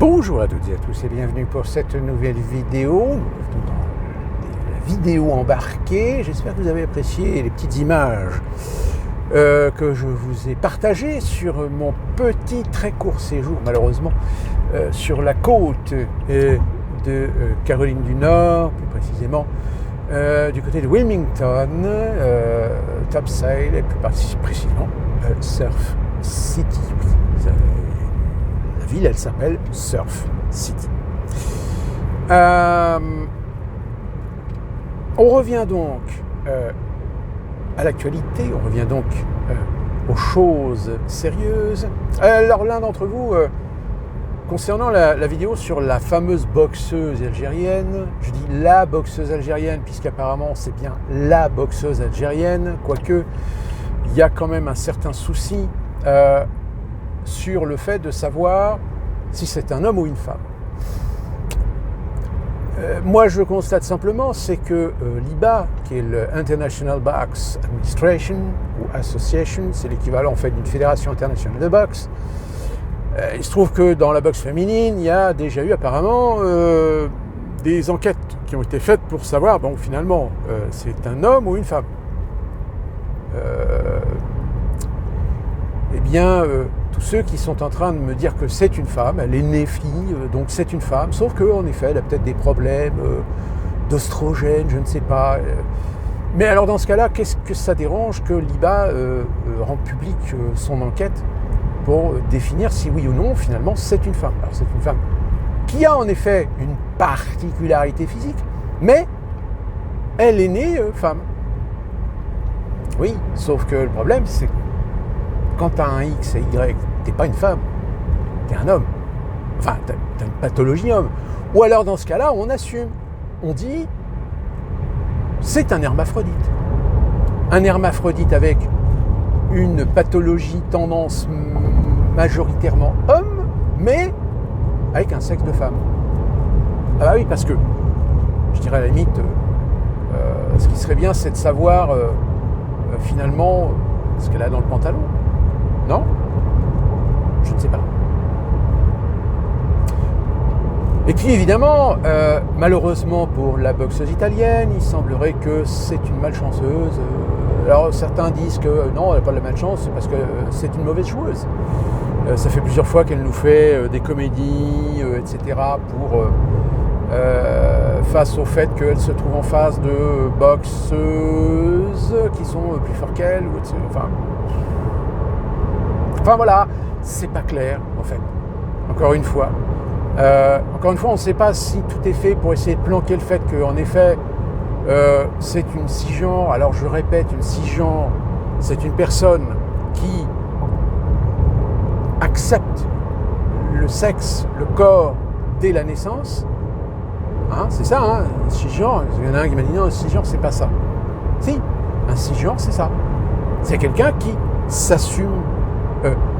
Bonjour à toutes et à tous et bienvenue pour cette nouvelle vidéo. La vidéo embarquée. J'espère que vous avez apprécié les petites images que je vous ai partagées sur mon petit très court séjour, malheureusement, sur la côte de Caroline du Nord, plus précisément du côté de Wilmington, Topsail et plus précisément Surf City. La ville, elle s'appelle Surf City. On revient donc à l'actualité, on revient donc aux choses sérieuses. Alors l'un d'entre vous, concernant la vidéo sur la fameuse boxeuse algérienne, je dis la boxeuse algérienne puisqu'apparemment c'est bien la boxeuse algérienne, quoique il y a quand même un certain souci sur le fait de savoir si c'est un homme ou une femme. Moi, je constate simplement, c'est que l'IBA, qui est le International Box Administration ou Association, c'est l'équivalent en fait d'une fédération internationale de boxe. Il se trouve que dans la boxe féminine, il y a déjà eu apparemment des enquêtes qui ont été faites pour savoir, bon, finalement, c'est un homme ou une femme. Eh bien, tous ceux qui sont en train de me dire que c'est une femme, elle est née fille, donc c'est une femme, sauf qu'en effet, elle a peut-être des problèmes d'oestrogène, je ne sais pas. Mais alors dans ce cas-là, qu'est-ce que ça dérange que l'IBA rende public son enquête pour définir si oui ou non, finalement, c'est une femme. Alors c'est une femme qui a en effet une particularité physique, mais elle est née femme. Oui, sauf que le problème, c'est que quand tu as un X et Y, t'es pas une femme, t'es un homme. Enfin, t'as une pathologie homme. Ou alors, dans ce cas-là, on assume. On dit, c'est un hermaphrodite. Un hermaphrodite avec une pathologie tendance majoritairement homme, mais avec un sexe de femme. Ah bah oui, parce que, je dirais à la limite, ce qui serait bien, c'est de savoir, finalement, ce qu'elle a dans le pantalon. Non ? Je ne sais pas. Et puis évidemment, malheureusement pour la boxeuse italienne, il semblerait que c'est une malchanceuse. Alors certains disent que non, elle n'a pas de la malchance parce que c'est une mauvaise joueuse. Ça fait plusieurs fois qu'elle nous fait des comédies, etc. pour face au fait qu'elle se trouve en face de boxeuses qui sont plus fortes qu'elle. Enfin voilà, c'est pas clair en fait. Encore une fois, on ne sait pas si tout est fait pour essayer de planquer le fait qu'en effet, c'est une cisgenre. Alors je répète, une cisgenre, c'est une personne qui accepte le sexe, le corps dès la naissance. Hein, c'est ça, hein, un cisgenre. Il y en a un qui m'a dit non, un cisgenre, c'est pas ça. Si, un cisgenre, c'est ça. C'est quelqu'un qui s'assume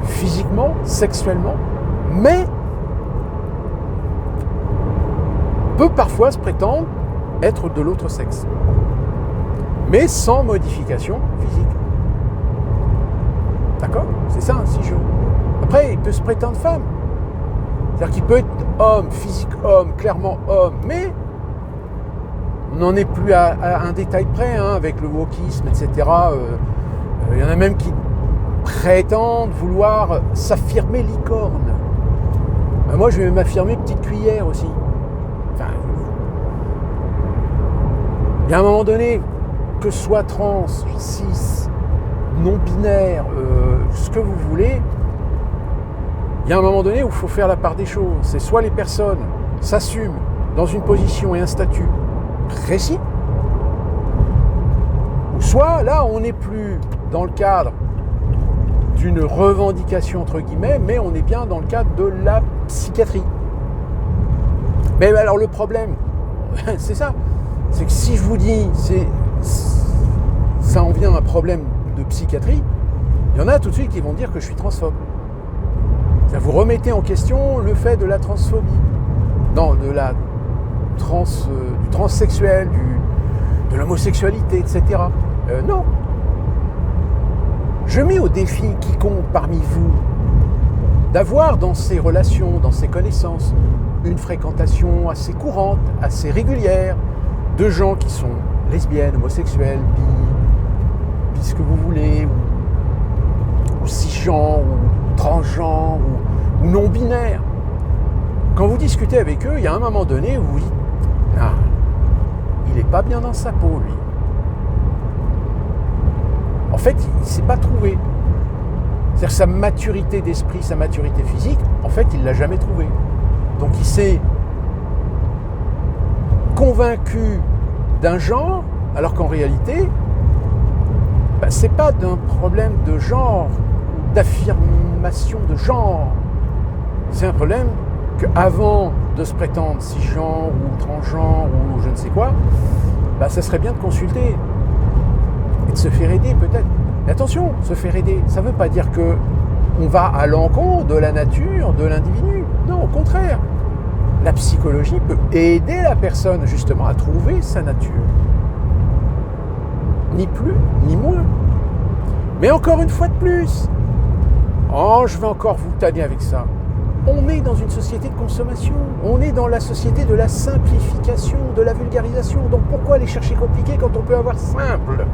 physiquement, sexuellement, mais peut parfois se prétendre être de l'autre sexe, mais sans modification physique. D'accord ? C'est ça un cisgenre. Après, il peut se prétendre femme. C'est-à-dire qu'il peut être homme, physique homme, clairement homme, mais on n'en est plus à un détail près, hein, avec le wokisme, etc. Il y en a même qui prétendent vouloir s'affirmer licorne. Moi, je vais m'affirmer petite cuillère aussi. Enfin, il y a un moment donné, que ce soit trans, cis, non-binaire, ce que vous voulez, il y a un moment donné où il faut faire la part des choses. C'est soit les personnes s'assument dans une position et un statut précis, ou soit là, on n'est plus dans le cadre d'une revendication entre guillemets, mais on est bien dans le cadre de la psychiatrie. Mais alors le problème, c'est ça, c'est que si je vous dis ça en vient à un problème de psychiatrie, il y en a tout de suite qui vont dire que je suis transphobe. C'est-à-dire vous remettez en question le fait de la transphobie, non, de la du transsexuel, de l'homosexualité, etc. Non. Je mets au défi quiconque parmi vous d'avoir dans ses relations, dans ses connaissances, une fréquentation assez courante, assez régulière, de gens qui sont lesbiennes, homosexuelles, bi ce que vous voulez, ou cisgenres, ou transgenres, ou non-binaires. Quand vous discutez avec eux, il y a un moment donné où vous vous dites « Ah, il n'est pas bien dans sa peau, lui. » En fait, il ne s'est pas trouvé. C'est-à-dire sa maturité d'esprit, sa maturité physique, en fait, il ne l'a jamais trouvée. Donc il s'est convaincu d'un genre, alors qu'en réalité, c'est pas d'un problème de genre, d'affirmation de genre. C'est un problème qu'avant de se prétendre cisgenre ou transgenre ou je ne sais quoi, ça serait bien de consulter et de se faire aider peut-être. Mais attention, se faire aider, ça ne veut pas dire qu'on va à l'encontre de la nature, de l'individu. Non, au contraire. La psychologie peut aider la personne justement à trouver sa nature. Ni plus, ni moins. Mais encore une fois de plus, je vais encore vous tanner avec ça. On est dans une société de consommation. On est dans la société de la simplification, de la vulgarisation. Donc pourquoi aller chercher compliqué quand on peut avoir simple ?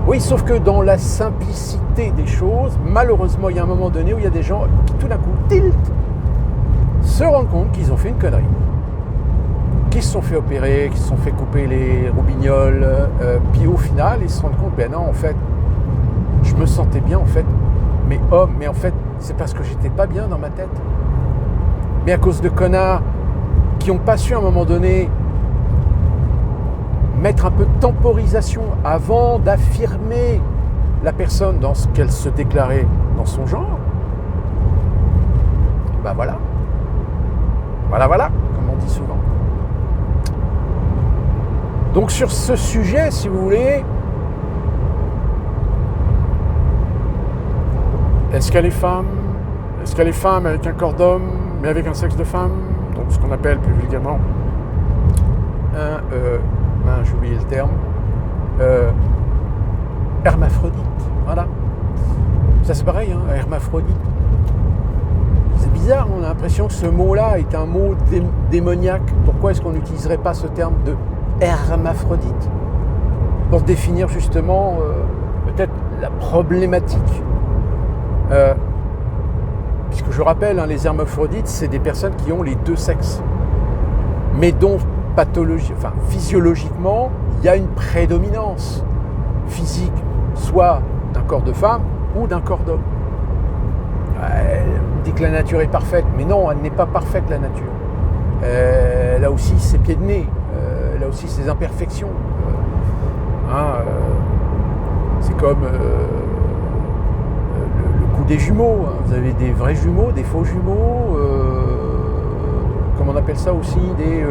Oui, sauf que dans la simplicité des choses, malheureusement, il y a un moment donné où il y a des gens qui tout d'un coup se rendent compte qu'ils ont fait une connerie, qu'ils se sont fait opérer, qu'ils se sont fait couper les roubignoles, puis au final, ils se rendent compte, non, en fait, je me sentais bien, en fait, mais en fait, c'est parce que j'étais pas bien dans ma tête. Mais à cause de connards qui n'ont pas su à un moment donné mettre un peu de temporisation avant d'affirmer la personne dans ce qu'elle se déclarait dans son genre, voilà. Voilà, comme on dit souvent. Donc sur ce sujet, si vous voulez, est-ce qu'elle est femme ? Est-ce qu'elle est femme avec un corps d'homme, mais avec un sexe de femme ? Donc ce qu'on appelle plus vulgairement j'ai oublié le terme, hermaphrodite, voilà. Ça c'est pareil, hermaphrodite. C'est bizarre, on a l'impression que ce mot-là est un mot démoniaque. Pourquoi est-ce qu'on n'utiliserait pas ce terme de hermaphrodite pour définir justement peut-être la problématique puisque je rappelle, les hermaphrodites, c'est des personnes qui ont les deux sexes, mais dont physiologiquement, il y a une prédominance physique, soit d'un corps de femme ou d'un corps d'homme. On dit que la nature est parfaite, mais non, elle n'est pas parfaite, la nature. Elle a aussi ses pieds de nez, elle a aussi ses imperfections. C'est comme le coup des jumeaux. Vous avez des vrais jumeaux, des faux jumeaux, comme on appelle ça aussi, des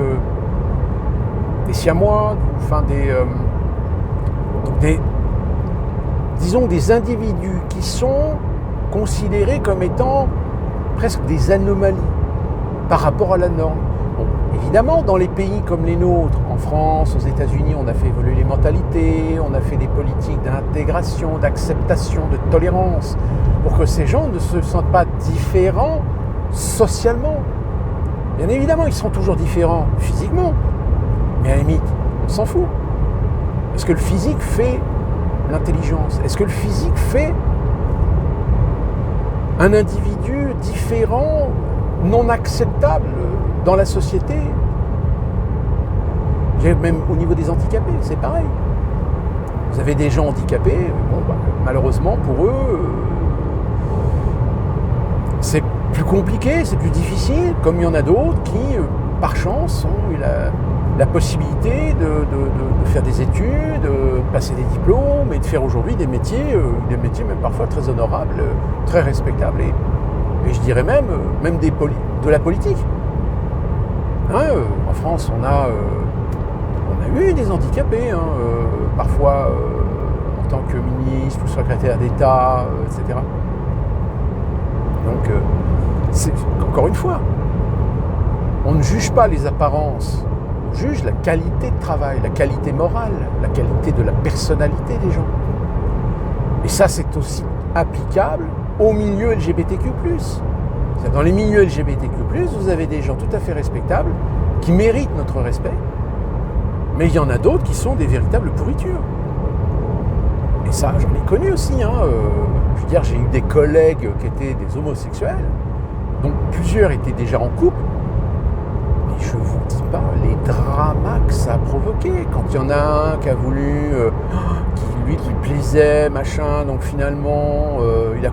siamois, disons des individus qui sont considérés comme étant presque des anomalies par rapport à la norme. Bon, évidemment, dans les pays comme les nôtres, en France, aux États-Unis, on a fait évoluer les mentalités, on a fait des politiques d'intégration, d'acceptation, de tolérance, pour que ces gens ne se sentent pas différents socialement. Bien évidemment, ils seront toujours différents physiquement, mais à la limite, on s'en fout. Est-ce que le physique fait l'intelligence ? Est-ce que le physique fait un individu différent, non acceptable dans la société ? Même au niveau des handicapés, c'est pareil. Vous avez des gens handicapés, malheureusement pour eux, c'est plus compliqué, c'est plus difficile, comme il y en a d'autres qui, par chance, ont eu la possibilité de faire des études, de passer des diplômes et de faire aujourd'hui des métiers même parfois très honorables, très respectables et je dirais même de la politique. En France, on a eu des handicapés, parfois en tant que ministre ou secrétaire d'État, etc. Donc, encore une fois, on ne juge pas les apparences, on juge la qualité de travail, la qualité morale, la qualité de la personnalité des gens. Et ça, c'est aussi applicable au milieu LGBTQ+. C'est-à-dire, dans les milieux LGBTQ+, vous avez des gens tout à fait respectables qui méritent notre respect, mais il y en a d'autres qui sont des véritables pourritures. Et ça, j'en ai connu aussi. Je veux dire, j'ai eu des collègues qui étaient des homosexuels, donc plusieurs étaient déjà en couple. Mais je vous dis pas les dramas que ça a provoqué. Quand il y en a un qui a voulu, qui lui plaisait, machin, donc finalement, ils ont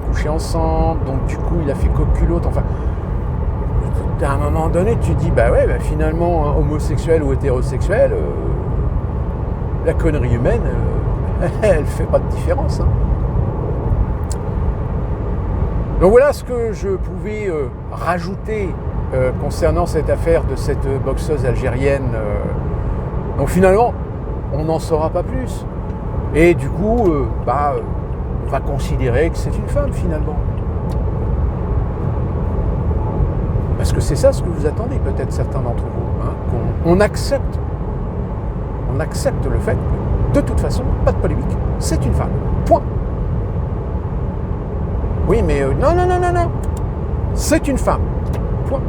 couché ensemble, donc du coup, il a fait coculotte, enfin... À un moment donné, tu dis, finalement, homosexuel ou hétérosexuel, la connerie humaine, elle fait pas de différence. Donc voilà ce que je pouvais rajouter concernant cette affaire de cette boxeuse algérienne. Donc finalement, on n'en saura pas plus. Et du coup, on va considérer que c'est une femme finalement. Parce que c'est ça ce que vous attendez, peut-être certains d'entre vous, qu'on accepte le fait que, de toute façon, pas de polémique, c'est une femme. Point. Oui, mais non, c'est une femme. Point.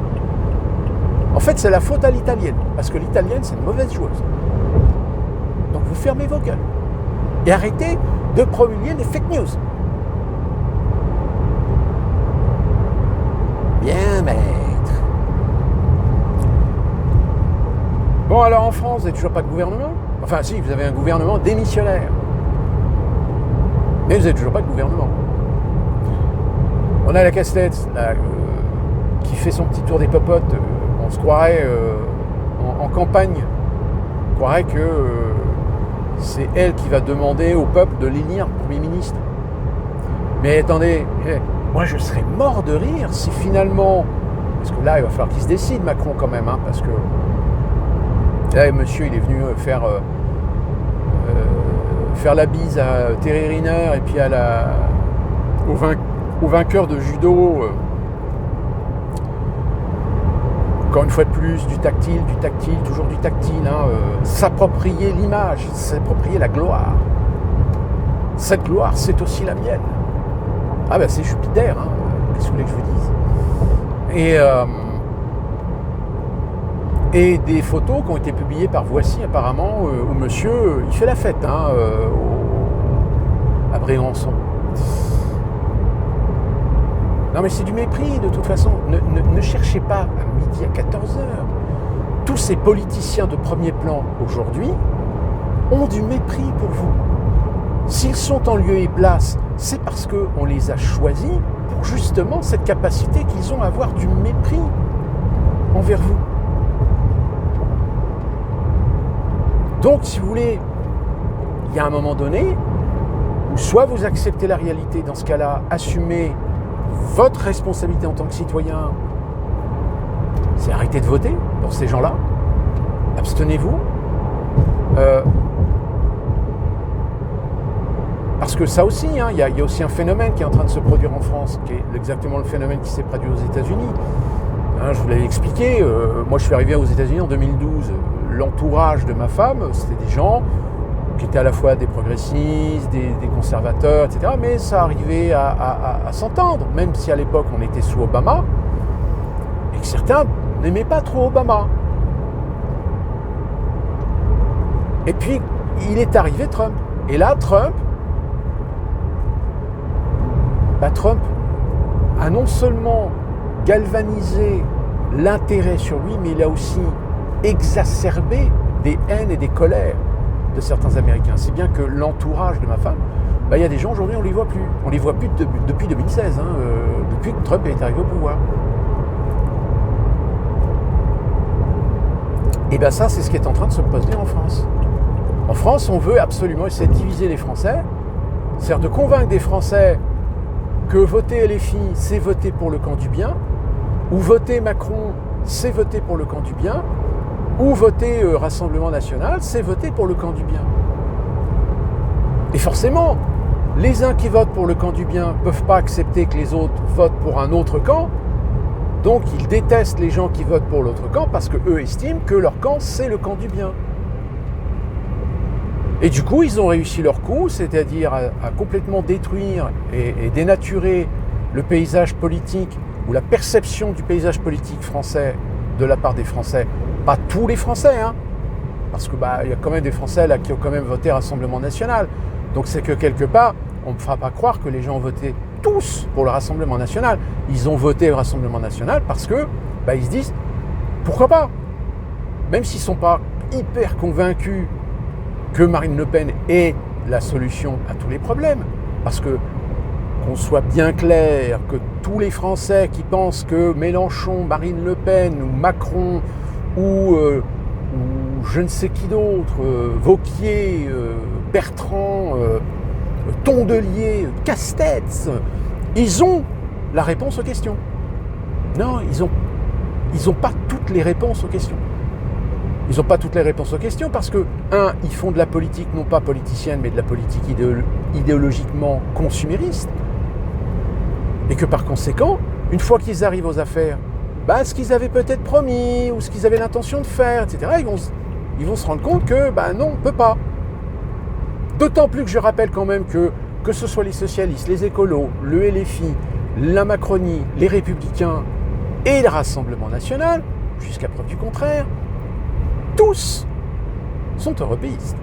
En fait, c'est la faute à l'italienne, parce que l'italienne, c'est une mauvaise joueuse. Donc vous fermez vos gueules. Et arrêtez de promulguer des fake news. Bien, maître. Bon, alors en France, vous n'avez toujours pas de gouvernement. Enfin, si, vous avez un gouvernement démissionnaire. Mais vous n'avez toujours pas de gouvernement. On a la casse-tête, qui fait son petit tour des popotes. On se croirait en campagne. On croirait que c'est elle qui va demander au peuple de l'élire Premier ministre. Mais attendez, moi je serais mort de rire si finalement... Parce que là, il va falloir qu'il se décide, Macron, quand même, parce que... Là, monsieur, il est venu faire la bise à Terry Riner et puis au vainqueur de judo. Encore une fois de plus, du tactile, toujours du tactile. S'approprier l'image, s'approprier la gloire. Cette gloire, c'est aussi la mienne. Ah ben c'est Jupiter, qu'est-ce que vous voulez que je vous dise ? Et des photos qui ont été publiées par Voici apparemment, où monsieur, il fait la fête à Brégançon. Non mais c'est du mépris de toute façon. Ne cherchez pas à midi à 14h. Tous ces politiciens de premier plan aujourd'hui ont du mépris pour vous. S'ils sont en lieu et place, c'est parce qu'on les a choisis pour justement cette capacité qu'ils ont à avoir du mépris envers vous. Donc, si vous voulez, il y a un moment donné où soit vous acceptez la réalité, dans ce cas-là, assumez votre responsabilité en tant que citoyen, c'est arrêter de voter pour ces gens-là, abstenez-vous, parce que ça aussi, il y a aussi un phénomène qui est en train de se produire en France, qui est exactement le phénomène qui s'est produit aux États-Unis. Je vous l'avais expliqué, moi je suis arrivé aux États-Unis en 2012. L'entourage de ma femme, c'était des gens qui étaient à la fois des progressistes, des conservateurs, etc. Mais ça arrivait à s'entendre, même si à l'époque on était sous Obama, et que certains n'aimaient pas trop Obama. Et puis, il est arrivé Trump. Et là, Trump a non seulement galvanisé l'intérêt sur lui, mais il a aussi exacerbé des haines et des colères de certains Américains. Si bien que l'entourage de ma femme, il y a des gens aujourd'hui, on ne les voit plus. On ne les voit plus depuis 2016, depuis que Trump est arrivé au pouvoir. Et bien ça, c'est ce qui est en train de se passer en France. En France, on veut absolument essayer de diviser les Français, c'est-à-dire de convaincre des Français que voter LFI, c'est voter pour le camp du bien, ou voter Macron, c'est voter pour le camp du bien, ou voter Rassemblement National, c'est voter pour le camp du bien. Et forcément, les uns qui votent pour le camp du bien ne peuvent pas accepter que les autres votent pour un autre camp, donc ils détestent les gens qui votent pour l'autre camp parce qu'eux estiment que leur camp, c'est le camp du bien. Et du coup, ils ont réussi leur coup, c'est-à-dire à complètement détruire et dénaturer le paysage politique ou la perception du paysage politique français de la part des Français. Pas tous les Français, hein, parce que y a quand même des Français là qui ont quand même voté Rassemblement National. Donc c'est que quelque part, on ne me fera pas croire que les gens ont voté tous pour le Rassemblement National. Ils ont voté le Rassemblement National parce que ils se disent pourquoi pas, même s'ils ne sont pas hyper convaincus que Marine Le Pen est la solution à tous les problèmes. Parce que, qu'on soit bien clair, que tous les Français qui pensent que Mélenchon, Marine Le Pen ou Macron ou je ne sais qui d'autre, Wauquiez, Bertrand, Tondelier, Castex, ils ont la réponse aux questions. Non, ils ont pas toutes les réponses aux questions. Ils n'ont pas toutes les réponses aux questions parce que, ils font de la politique, non pas politicienne, mais de la politique idéologiquement consumériste. Et que par conséquent, une fois qu'ils arrivent aux affaires, ce qu'ils avaient peut-être promis, ou ce qu'ils avaient l'intention de faire, etc., ils vont se rendre compte que, non, on ne peut pas. D'autant plus que je rappelle quand même que ce soit les socialistes, les écolos, le LFI, la Macronie, les Républicains et le Rassemblement National, jusqu'à preuve du contraire, tous sont européistes.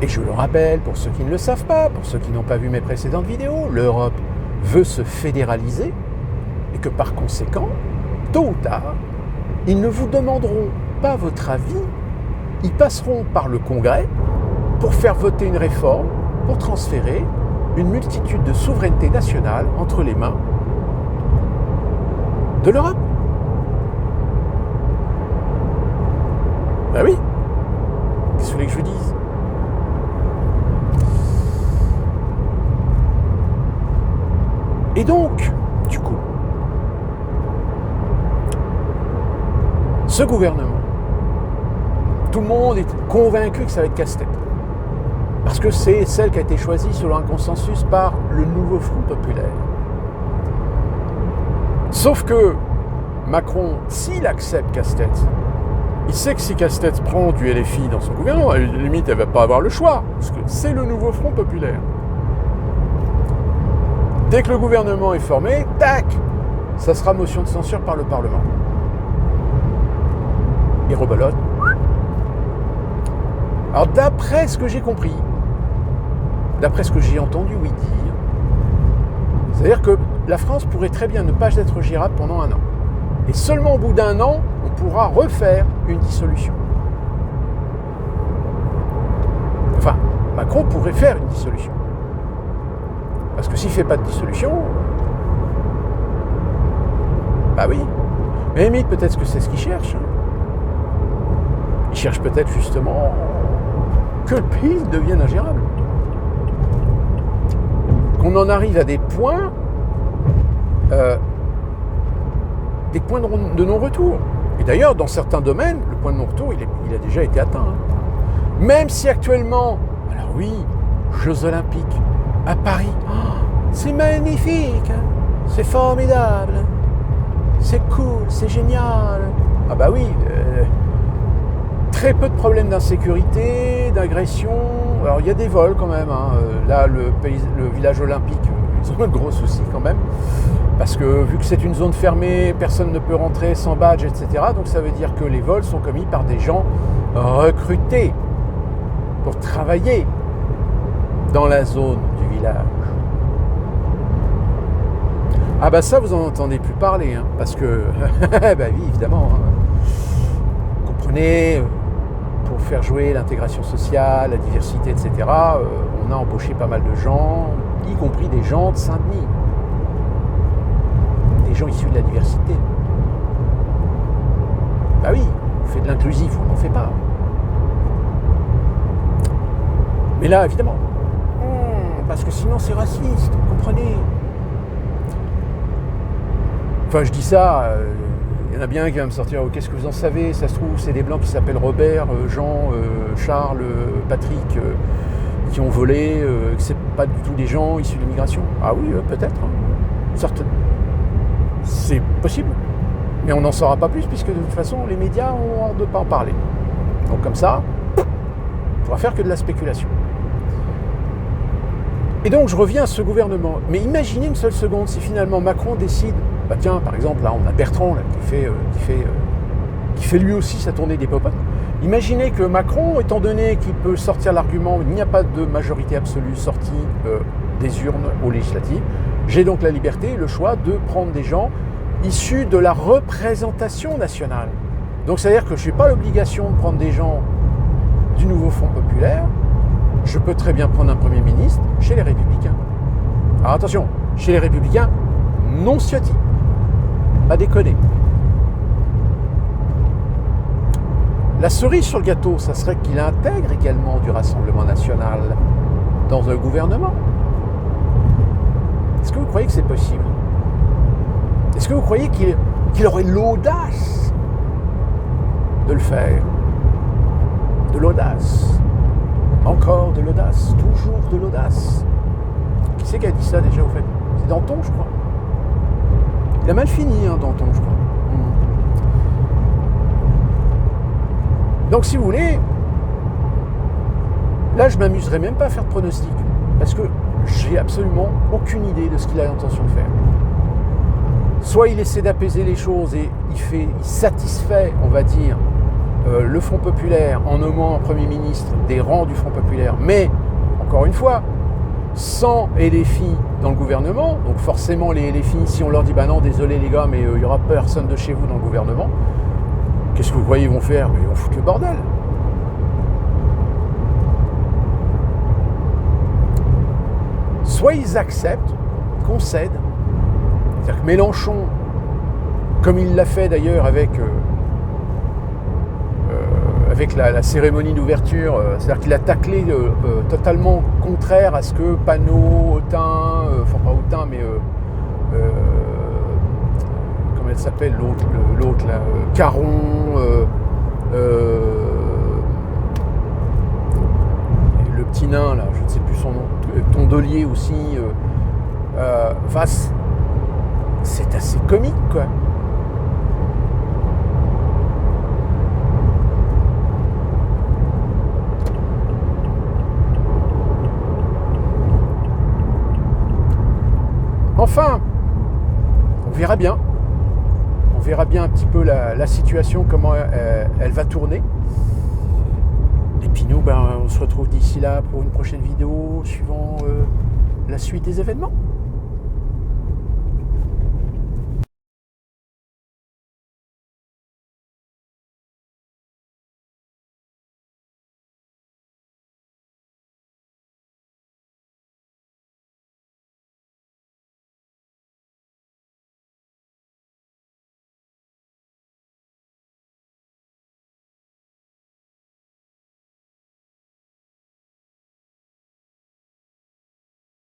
Et je le rappelle, pour ceux qui ne le savent pas, pour ceux qui n'ont pas vu mes précédentes vidéos, l'Europe veut se fédéraliser et que par conséquent, tôt ou tard, ils ne vous demanderont pas votre avis, ils passeront par le Congrès pour faire voter une réforme, pour transférer une multitude de souverainetés nationales entre les mains de l'Europe. Oui, qu'est-ce que vous voulez que je vous dise ? Et donc, du coup, ce gouvernement, tout le monde est convaincu que ça va être casse-tête. Parce que c'est celle qui a été choisie selon un consensus par le nouveau Front populaire. Sauf que Macron, s'il accepte casse-tête, il sait que si Castex prend du LFI dans son gouvernement, à la limite, elle ne va pas avoir le choix, parce que c'est le nouveau Front populaire. Dès que le gouvernement est formé, tac, ça sera motion de censure par le Parlement. Et rebelote. Alors d'après ce que j'ai compris, d'après ce que j'ai entendu oui dire, c'est-à-dire que la France pourrait très bien ne pas être gérable pendant 1 an. Et seulement au bout d'1 an, on pourra refaire une dissolution. Enfin, Macron pourrait faire une dissolution. Parce que s'il ne fait pas de dissolution, oui. Mais limite, peut-être que c'est ce qu'il cherche. Il cherche peut-être justement que le pays devienne ingérable. Qu'on en arrive à des points de non-retour. Et d'ailleurs, dans certains domaines, le point de non-retour, il a déjà été atteint. Même si actuellement, alors oui, Jeux Olympiques à Paris, c'est magnifique, c'est formidable, c'est cool, c'est génial. Oui, très peu de problèmes d'insécurité, d'agression. Alors il y a des vols quand même. Là, le village olympique, ils ont un gros souci quand même. Parce que vu que c'est une zone fermée, personne ne peut rentrer sans badge, etc. Donc ça veut dire que les vols sont commis par des gens recrutés pour travailler dans la zone du village. Ça, vous n'en entendez plus parler, parce que, oui, évidemment, vous comprenez, pour faire jouer l'intégration sociale, la diversité, etc., on a embauché pas mal de gens, y compris des gens de Saint-Denis. Des gens issus de la diversité. Oui, on fait de l'inclusif, on n'en fait pas. Mais là, évidemment, parce que sinon c'est raciste, vous comprenez. Enfin, je dis ça, il y en a bien qui va me sortir, qu'est-ce que vous en savez ? Ça se trouve, c'est des blancs qui s'appellent Robert, Jean, Charles, Patrick, qui ont volé, que c'est pas du tout des gens issus de l'immigration. Oui, peut-être, certainement. C'est possible, mais on n'en saura pas plus puisque de toute façon les médias ont hâte de ne pas en parler. Donc comme ça, on ne pourra faire que de la spéculation. Et donc je reviens à ce gouvernement. Mais imaginez une seule seconde si finalement Macron décide, bah tiens, par exemple, là on a Bertrand là, qui fait lui aussi sa tournée des popotes. Imaginez que Macron, étant donné qu'il peut sortir l'argument, il n'y a pas de majorité absolue sortie des urnes aux législatives, j'ai donc la liberté, le choix de prendre des gens issus de la représentation nationale. Donc c'est-à-dire que je n'ai pas l'obligation de prendre des gens du nouveau Front populaire, je peux très bien prendre un Premier ministre chez les Républicains. Alors attention, chez les Républicains, non Ciotti, pas déconner. La cerise sur le gâteau, ça serait qu'il intègre également du Rassemblement national dans un gouvernement. Est-ce que vous croyez que c'est possible? Est-ce que vous croyez qu'il aurait l'audace de le faire? De l'audace. Encore de l'audace. Toujours de l'audace. Qui c'est qui a dit ça déjà au fait? C'est Danton, je crois. Il a mal fini, hein, Danton, je crois. Donc si vous voulez, là je ne m'amuserai même pas à faire de pronostic, parce que j'ai absolument aucune idée de ce qu'il a l'intention de faire. Soit il essaie d'apaiser les choses et il satisfait, on va dire, le Front populaire en nommant un Premier ministre des rangs du Front populaire, mais, encore une fois, sans LFI dans le gouvernement, donc forcément les LFI, si on leur dit « bah non, désolé les gars, mais il n'y aura personne de chez vous dans le gouvernement », qu'est-ce que vous croyez qu'ils vont faire? Ils vont foutre le bordel. Soit ils acceptent, concèdent, c'est-à-dire que Mélenchon, comme il l'a fait d'ailleurs avec la cérémonie d'ouverture, c'est-à-dire qu'il a taclé totalement contraire à ce que Panot, Autain, enfin pas Autain, mais comment elle s'appelle l'autre là, Caron, le petit nain là, je ne sais plus son nom, Tondelier aussi, c'est assez comique quoi. Enfin, on verra bien. On verra bien un petit peu la situation, comment elle va tourner. Et puis nous, on se retrouve d'ici là pour une prochaine vidéo suivant la suite des événements.